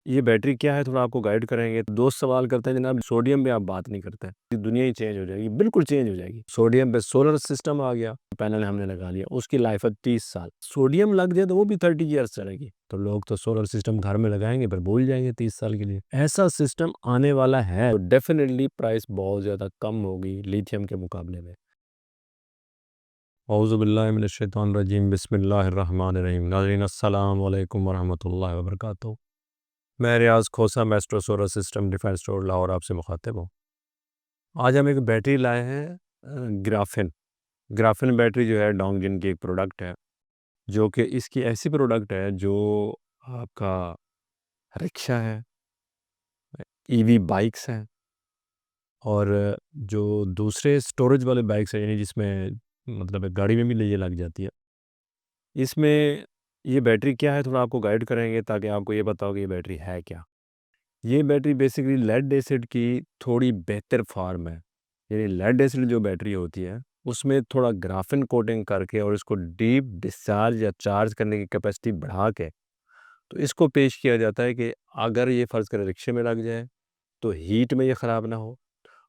ये बैटरी क्या है थोड़ा आपको गाइड करेंगे। तो दोस्त सवाल करते हैं जनाब सोडियम पे आप बात नहीं करते हैं, ये दुनिया ही चेंज हो जाएगी, बिल्कुल चेंज हो जाएगी। सोडियम पे सोलर सिस्टम आ गया, पैनल हमने लगा लिया, उसकी लाइफ है 30 साल। सोडियम लग जाए तो वो भी 30 ईयर्स चलेगी। तो लोग तो सोलर सिस्टम घर में लगाएंगे पर भूल जाएंगे 30 साल के लिए। ऐसा सिस्टम आने वाला है तो डेफिनेटली प्राइस बहुत ज़्यादा कम होगी लिथियम के मुकाबले में। औज़ुबिल्लाहिमिनश्शैतानिर्रजीम बिस्मिल्लाहिर्रहमानिर्रहीम। नाज़रीन अस्सलाम वालेकुम वरहमतुल्लाहि वबरकातुहू। मैं Riyaz Khosa Maestro solar system defence store Lahore आपसे मुखातिब हूँ। आज हम एक बैटरी लाए हैं ग्राफिन। ग्राफिन बैटरी जो है डोंगजिन की एक प्रोडक्ट है, जो कि इसकी ऐसी प्रोडक्ट है जो आपका रिक्शा है, ईवी बाइक्स हैं और जो दूसरे स्टोरेज वाले बाइक्स हैं, यानी जिसमें मतलब एक गाड़ी में भी ये लग जाती है। इसमें ये बैटरी क्या है थोड़ा आपको गाइड करेंगे ताकि आपको ये पता हो कि ये बैटरी है क्या। ये बैटरी बेसिकली लेड एसिड की थोड़ी बेहतर फॉर्म है। यानी लेड एसिड जो बैटरी होती है उसमें थोड़ा ग्राफिन कोटिंग करके और इसको डीप डिस्चार्ज या चार्ज करने की कैपेसिटी बढ़ा के तो इसको पेश किया जाता है कि अगर ये फ़र्ज़ करें रिक्शे में लग जाए तो हीट में ये ख़राब ना हो,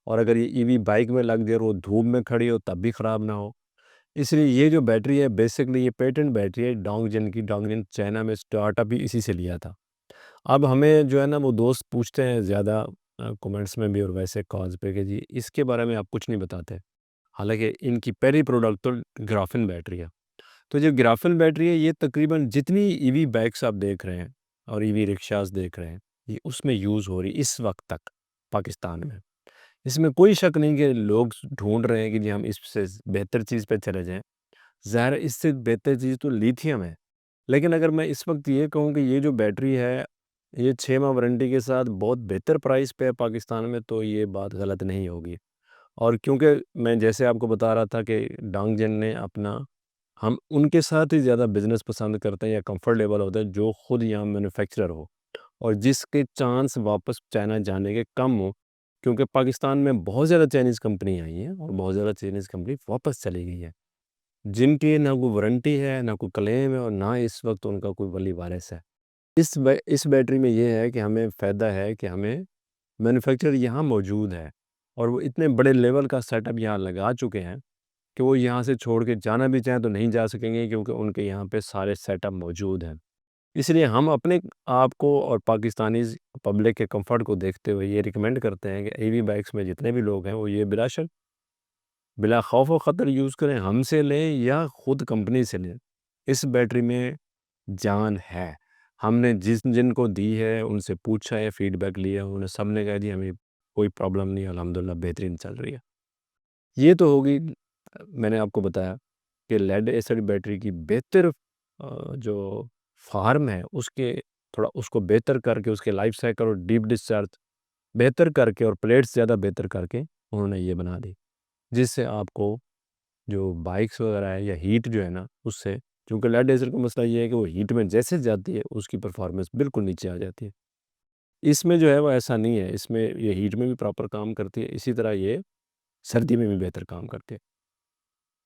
और अगर ये ईवी बाइक में लग जाए और वो धूप में खड़ी हो तब भी ख़राब ना हो। इसलिए ये जो बैटरी है बेसिकली ये पेटेंट बैटरी है डोंगजिन की। डोंगजिन चाइना में स्टार्टअप ही इसी से लिया था। अब हमें जो है ना वो दोस्त पूछते हैं ज़्यादा कमेंट्स में भी और वैसे कॉल्स पे कि जी इसके बारे में आप कुछ नहीं बताते। हालाँकि इनकी पहली प्रोडक्ट तो ग्राफिन बैटरी है। तो जो ग्राफिन बैटरी है ये तकरीबन जितनी ईवी बाइक्स आप देख रहे हैं और ईवी रिक्शाज़ देख रहे हैं, ये उसमें यूज़ हो रही इस वक़्त तक पाकिस्तान में। इसमें कोई शक नहीं कि लोग ढूँढ रहे हैं कि जी हम इससे बेहतर चीज़ पे चले जाएँ। ज़ाहिर है इससे बेहतर चीज़ तो लिथियम है। लेकिन अगर मैं इस वक़्त ये कहूँ कि ये जो बैटरी है, ये 6 माह वारंटी के साथ बहुत बेहतर प्राइस पे है पाकिस्तान में, तो ये बात गलत नहीं होगी। और क्योंकि मैं जैसे आपको बता रहा था कि डोंगजिन ने अपना हम उनके साथ ही ज़्यादा बिज़नेस पसंद करते हैं या कंफर्टेबल होते हैं जो खुद यहाँ मैन्युफैक्चरर हो और जिसके चांस वापस चाइना जाने के कम हो, क्योंकि पाकिस्तान में बहुत ज़्यादा चाइनीज़ कंपनी आई हैं और बहुत ज़्यादा चाइनीज़ कंपनी वापस चली गई है, जिनकी ना कोई वारंटी है, ना कोई क्लेम है और ना इस वक़्त उनका कोई वली वारिस है। इस बैटरी में ये है कि हमें फ़ायदा है कि हमें मैन्युफैक्चरर यहाँ मौजूद है और वो इतने बड़े लेवल का सेटअप यहाँ लगा चुके हैं कि वो यहाँ से छोड़ के जाना भी चाहें तो नहीं जा सकेंगे, क्योंकि उनके यहाँ पे सारे सेटअप मौजूद हैं। इसलिए हम अपने आप को और पाकिस्तानी पब्लिक के कंफर्ट को देखते हुए ये रिकमेंड करते हैं कि ईवी बाइक्स में जितने भी लोग हैं वो ये बिला शक, बिला खौफ व ख़तर यूज़ करें, हमसे लें या ख़ुद कंपनी से लें। इस बैटरी में जान है। हमने जिनको दी है उनसे पूछा है, फीडबैक लिया, उन्होंने सब ने कहा जी हमें कोई प्रॉब्लम नहीं है, अल्हम्दुलिल्लाह बेहतरीन चल रही है। ये तो होगी मैंने आपको बताया कि लेड एसिड बैटरी की बेहतर जो फ़ार्म है उसके थोड़ा उसको बेहतर करके उसके लाइफ साइकिल और डीप डिस्चार्ज बेहतर करके और प्लेट्स ज़्यादा बेहतर करके उन्होंने ये बना दी, जिससे आपको जो बाइक्स वगैरह है या हीट जो है ना उससे, क्योंकि लेड एसिड का मसला ये है कि वो हीट में जैसे जाती है उसकी परफॉर्मेंस बिल्कुल नीचे आ जाती है। इसमें जो है वो ऐसा नहीं है, इसमें ये हीट में भी प्रॉपर काम करती है, इसी तरह ये सर्दी में भी बेहतर काम करती है।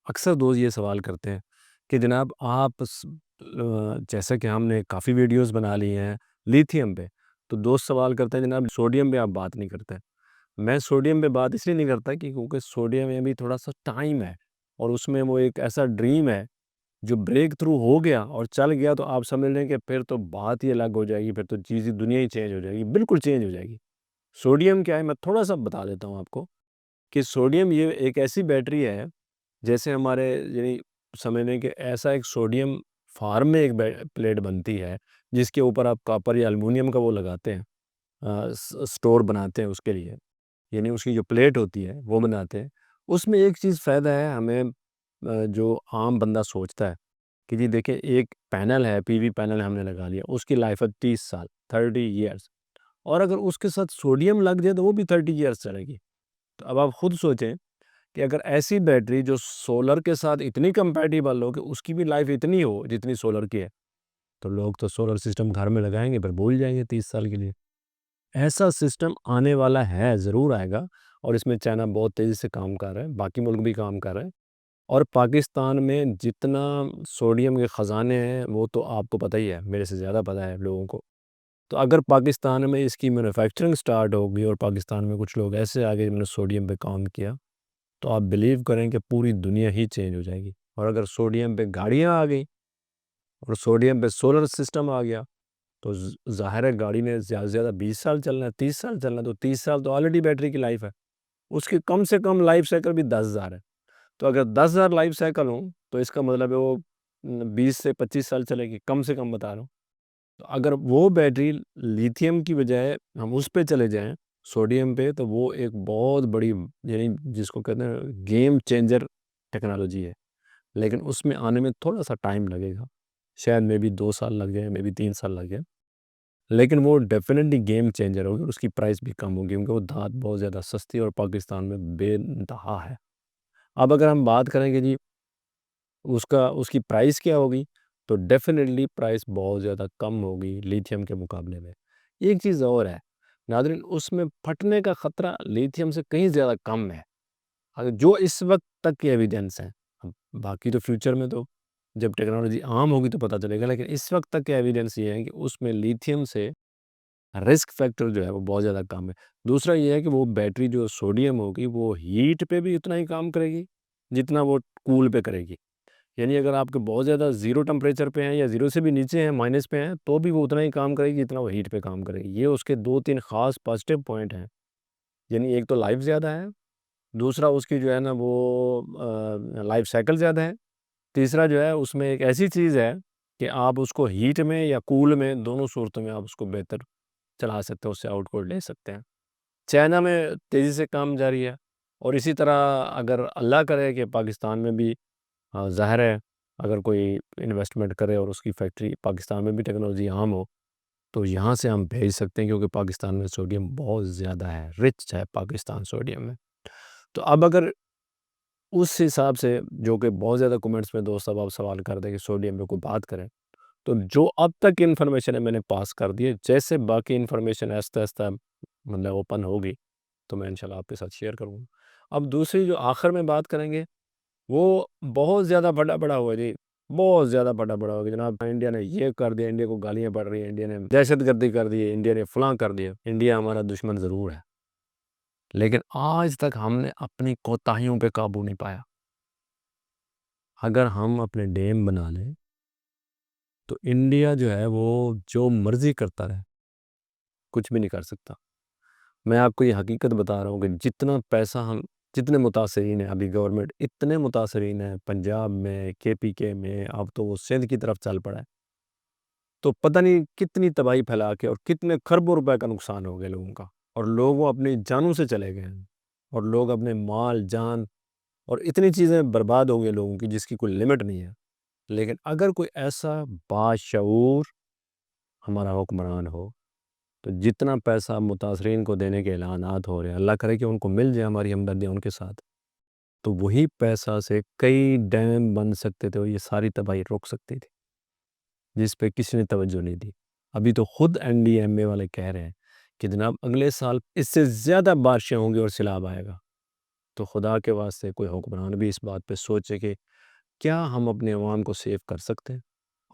अक्सर दोस्त ये सवाल करते हैं कि जनाब आप जैसा कि हमने काफ़ी वीडियोस बना ली हैं लिथियम पे, तो दोस्त सवाल करते हैं जनाब सोडियम पे आप बात नहीं करते। मैं सोडियम पे बात इसलिए नहीं करता कि क्योंकि सोडियम में भी थोड़ा-सा टाइम है और उसमें वो एक ऐसा ड्रीम है, जो ब्रेक थ्रू हो गया और चल गया तो आप समझ लें कि फिर तो बात ही अलग हो जाएगी, फिर तो चीज़ ही दुनिया ही चेंज हो जाएगी, बिल्कुल चेंज हो जाएगी। सोडियम क्या है मैं थोड़ा-सा बता देता हूँ आपको कि सोडियम ये एक ऐसी बैटरी है, जैसे हमारे यानी समझ लें कि ऐसा एक सोडियम फार्म में एक प्लेट बनती है जिसके ऊपर आप कॉपर या एल्युमिनियम का वो लगाते हैं, स्टोर बनाते हैं उसके लिए, यानी उसकी जो प्लेट होती है वो बनाते हैं। उसमें एक चीज़ फ़ायदा है हमें, जो आम बंदा सोचता है कि जी देखिए एक पैनल है, पीवी पैनल हमने लगा लिया, उसकी लाइफ है 30 साल, 30 ईयर्स, और अगर उसके साथ सोडियम लग जाए तो वो भी 30 ईयर्स चलेगी। तो अब आप खुद सोचें कि अगर ऐसी बैटरी जो सोलर के साथ इतनी कंपैटिबल हो कि उसकी भी लाइफ इतनी हो जितनी सोलर की है, तो लोग तो सोलर सिस्टम घर में लगाएंगे पर भूल जाएंगे 30 साल के लिए। ऐसा सिस्टम आने वाला है, ज़रूर आएगा, और इसमें चाइना बहुत तेज़ी से काम कर रहा है, बाकी मुल्क भी काम कर रहे हैं। और पाकिस्तान में जितना सोडियम के ख़ज़ाने हैं वो तो आपको पता ही है, मेरे से ज़्यादा पता है लोगों को। तो अगर पाकिस्तान में इसकी मैन्युफैक्चरिंग स्टार्ट होगी और पाकिस्तान में कुछ लोग ऐसे आ गए जिन्होंने सोडियम पे काम किया, तो आप बिलीव करें कि पूरी दुनिया ही चेंज हो जाएगी। और अगर सोडियम पे गाड़ियाँ आ गई और सोडियम पे सोलर सिस्टम आ गया, तो ज़ाहिर है गाड़ी ने ज़्यादा से ज़्यादा 20 साल चलना है, 30 साल चलना है, तो 30 साल तो ऑलरेडी बैटरी की लाइफ है। उसकी कम से कम लाइफ साइकिल भी 10,000 है। तो अगर 10,000 लाइफ साइकिल हो, तो इसका मतलब है वो 20 से 25 साल चलेगी, कम से कम बता रहा हूँ। तो अगर वो बैटरी लिथियम की बजाय हम उस पे चले जाएँ, सोडियम पे, तो वो एक बहुत बड़ी, यानी जिसको कहते हैं गेम चेंजर टेक्नोलॉजी है। लेकिन उसमें आने में थोड़ा-सा टाइम लगेगा। शायद मे बी 2 साल लग जाएँ, मे बी 3 साल लग जाएँ। लेकिन वो डेफ़िनेटली गेम चेंजर होगी और उसकी प्राइस भी कम होगी, क्योंकि वो धात बहुत ज़्यादा सस्ती और पाकिस्तान में बेइंतहा है। अब अगर हम बात करें कि जी उसकी प्राइस क्या होगी, तो डेफ़िनेटली प्राइस बहुत ज़्यादा कम होगी लिथियम के मुकाबले में। एक चीज़ और है, नाज़रीन, उसमें फटने का ख़तरा लिथियम से कहीं ज़्यादा कम है। जो इस वक़्त तक की एविडेंस है। अब बाकी तो फ्यूचर में तो जब टेक्नोलॉजी आम होगी तो पता चलेगा, लेकिन इस वक़्त तक की एविडेंस ये है कि उसमें लिथियम से रिस्क फैक्टर जो है वो बहुत ज़्यादा कम है। दूसरा ये है कि वो बैटरी जो सोडियम होगी वो हीट पे भी उतना ही काम करेगी, जितना वो कूल पे करेगी। यानी अगर आपके बहुत ज़्यादा ज़ीरो टेम्परेचर पे हैं या ज़ीरो से भी नीचे हैं, माइनस पे हैं, तो भी वो उतना ही काम करेगी जितना वो हीट पे काम करेगी। ये उसके 2-3 ख़ास पॉज़िटिव पॉइंट हैं। यानी एक तो लाइफ़ ज़्यादा है, दूसरा उसकी जो है ना वो लाइफ़ साइकिल ज़्यादा है, तीसरा जो है उसमें एक ऐसी चीज़ है कि आप उसको हीट में या कूल में, दोनों सूरतों में आप उसको बेहतर चला सकते हो, उससे आउटपुट ले सकते हैं। चाइना में तेज़ी से काम जारी है और इसी तरह अगर अल्लाह करे कि पाकिस्तान में भी ज़ाहिर है अगर कोई इन्वेस्टमेंट करे और उसकी फैक्ट्री पाकिस्तान में भी टेक्नोलॉजी आम हो, तो यहाँ से हम भेज सकते हैं, क्योंकि पाकिस्तान में सोडियम बहुत ज़्यादा है, रिच है पाकिस्तान सोडियम में। तो अब अगर उस हिसाब से, जो कि बहुत ज़्यादा कमेंट्स में दोस्त अब आप सवाल कर दें कि सोडियम पे कोई बात करें, तो जो अब तक इन्फॉर्मेशन है मैंने पास कर दी है। जैसे बाकी इन्फॉर्मेशन आहिस्ता-आहिस्ता मतलब ओपन होगी, तो मैं इंशाल्लाह आपके साथ शेयर करूँगा। अब दूसरी जो आखिर में बात करेंगे, वो बहुत ज़्यादा बड़ा-बड़ा हुआ जी, बहुत ज़्यादा बड़ा-बड़ा हो गया जनाब। इंडिया ने ये कर दिया, इंडिया को गालियाँ पड़ रही हैं, इंडिया ने दहशतगर्दी कर दी है, इंडिया ने फलाँ कर दिया। इंडिया हमारा दुश्मन ज़रूर है, लेकिन आज तक हमने अपनी कोताहियों पे काबू नहीं पाया। अगर हम अपने डैम बना लें, तो इंडिया जो है वो जो मर्ज़ी करता रहे, कुछ भी नहीं कर सकता। मैं आपको ये हकीकत बता रहा हूँ कि जितना पैसा हम, जितने मुतासरीन हैं, अभी गवर्नमेंट इतने मुतासरीन हैं पंजाब में, केपीके में, अब तो वो सिंध की तरफ चल पड़ा है। तो पता नहीं कितनी तबाही फैला के और कितने खरबों रुपए का नुकसान हो गया लोगों का, और लोग वो अपनी जानों से चले गए हैं, और लोग अपने माल, जान और इतनी चीज़ें बर्बाद हो गई लोगों की जिसकी कोई लिमिट नहीं है। लेकिन अगर कोई ऐसा बाशऊर हमारा हुक्मरान हो, तो जितना पैसा मुतासरीन को देने के ऐलानात हो रहे हैं, अल्लाह करे कि उनको मिल जाए हमारी हमदर्दियाँ उनके साथ, तो वही पैसा से कई डैम बन सकते थे और ये सारी तबाही रुक सकती थी, जिस पे किसी ने तवज्जो नहीं दी। अभी तो खुद एनडीएमए वाले कह रहे हैं कि जनाब अगले साल इससे ज़्यादा बारिशें होंगी और सैलाब आएगा। तो खुदा के वास्ते कोई हुक्मरान भी इस बात पे सोचे कि क्या हम अपने अवाम को सेव कर सकते हैं?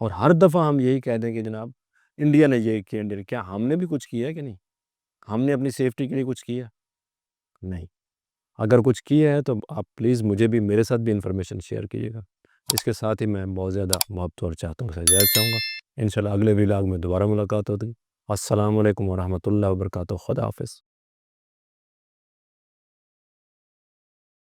और हर दफ़ा हम यही कह दें कि जनाब इंडिया ने ये किया, इंडिया ने, क्या हमने भी कुछ किया है कि नहीं? हमने अपनी सेफ्टी के लिए कुछ किया? नहीं। अगर कुछ किया है तो आप प्लीज़ मुझे भी, मेरे साथ भी इन्फॉर्मेशन शेयर कीजिएगा। इसके साथ ही मैं बहुत ज़्यादा मोहब्बत और चाहतों से इजाज़त चाहूँगा। इंशाल्लाह अगले व्लॉग में दोबारा मुलाकात होगी। अस्सलाम वालेकुम व रहमतुल्लाहि व बरकातहू। खुदा हाफ़िज़।